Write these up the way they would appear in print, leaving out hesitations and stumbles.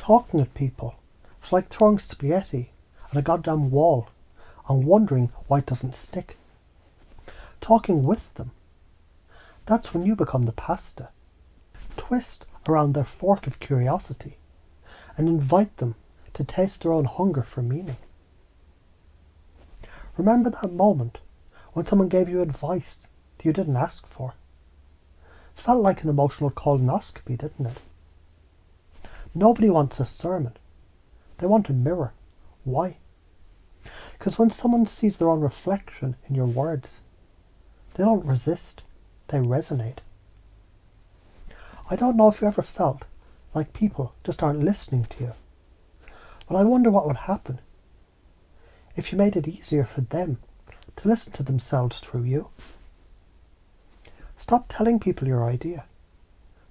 Talking at people is like throwing spaghetti at a goddamn wall and wondering why it doesn't stick. Talking with them, that's when you become the pasta. Twist around their fork of curiosity and invite them to taste their own hunger for meaning. Remember that moment when someone gave you advice that you didn't ask for? It felt like an emotional colonoscopy, didn't it? Nobody wants a sermon. They want a mirror. Why? Because when someone sees their own reflection in your words, they don't resist, they resonate. I don't know if you ever felt like people just aren't listening to you, but I wonder what would happen if you made it easier for them to listen to themselves through you. Stop telling people your idea.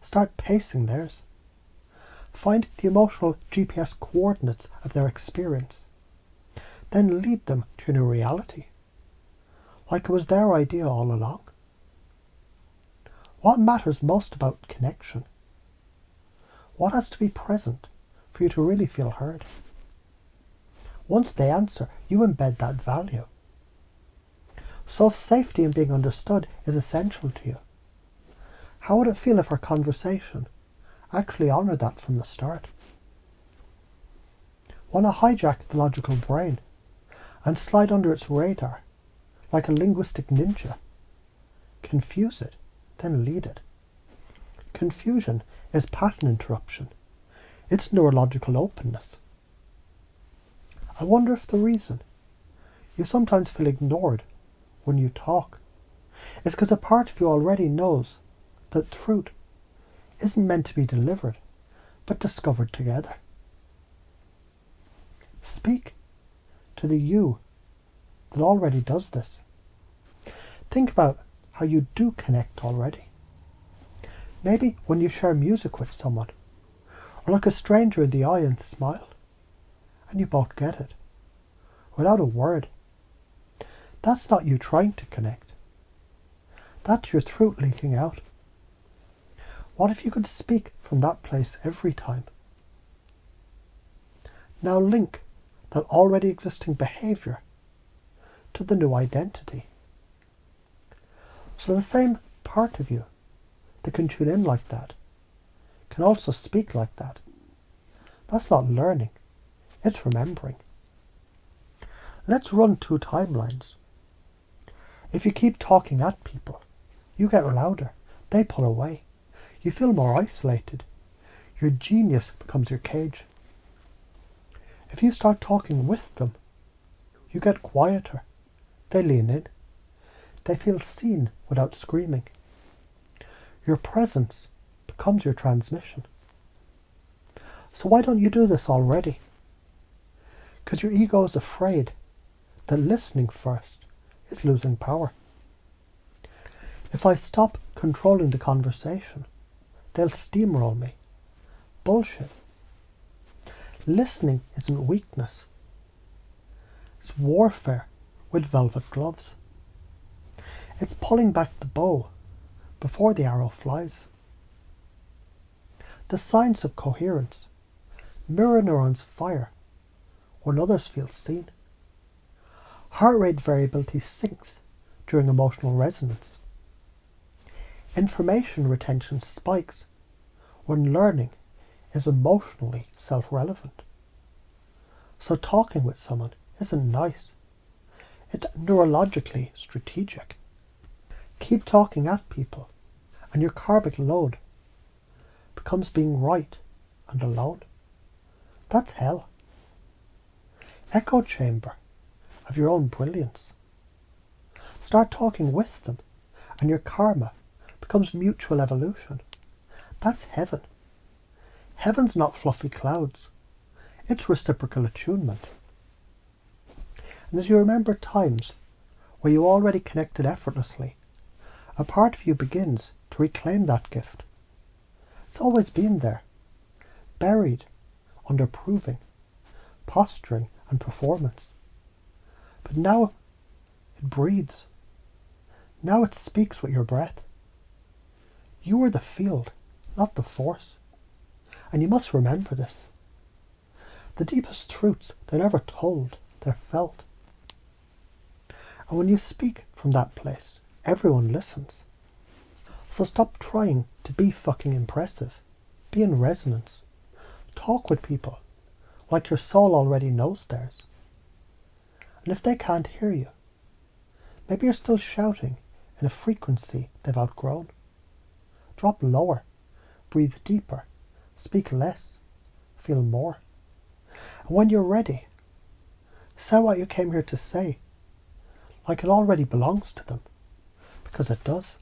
Start pacing theirs. Find the emotional GPS coordinates of their experience. Then lead them to a new reality, like it was their idea all along. What matters most about connection? What has to be present for you to really feel heard? Once they answer, you embed that value. So if safety and being understood is essential to you, how would it feel if our conversation actually honoured that from the start? Want to hijack the logical brain and slide under its radar like a linguistic ninja? Confuse it, then lead it. Confusion is pattern interruption. It's neurological openness. I wonder if the reason you sometimes feel ignored when you talk is because a part of you already knows that truth isn't meant to be delivered, but discovered together. Speak to the you that already does this. Think about how you do connect already. Maybe when you share music with someone, or look a stranger in the eye and smile, and you both get it, without a word. That's not you trying to connect. That's your truth leaking out. What if you could speak from that place every time? Now link that already existing behaviour to the new identity. So the same part of you that can tune in like that can also speak like that. That's not learning, it's remembering. Let's run two timelines. If you keep talking at people, you get louder, they pull away. You feel more isolated. Your genius becomes your cage. If you start talking with them, you get quieter. They lean in. They feel seen without screaming. Your presence becomes your transmission. So why don't you do this already? Because your ego is afraid that listening first is losing power. If I stop controlling the conversation, they'll steamroll me. Bullshit. Listening isn't weakness. It's warfare with velvet gloves. It's pulling back the bow before the arrow flies. The science of coherence. Mirror neurons fire when others feel seen. Heart rate variability sinks during emotional resonance. Information retention spikes when learning is emotionally self-relevant. So talking with someone isn't nice. It's neurologically strategic. Keep talking at people and your karmic load becomes being right and alone. That's hell. Echo chamber of your own brilliance. Start talking with them and your karma becomes mutual evolution. That's heaven. Heaven's not fluffy clouds. It's reciprocal attunement. And as you remember times where you already connected effortlessly, a part of you begins to reclaim that gift. It's always been there, buried under proving, posturing and performance. But now it breathes. Now it speaks with your breath. You are the field, not the force. And you must remember this. The deepest truths, they're never told, they're felt. And when you speak from that place, everyone listens. So stop trying to be fucking impressive. Be in resonance. Talk with people like your soul already knows theirs. And if they can't hear you, maybe you're still shouting in a frequency they've outgrown. Drop lower, breathe deeper, speak less, feel more. And when you're ready, say what you came here to say, like it already belongs to them, because it does.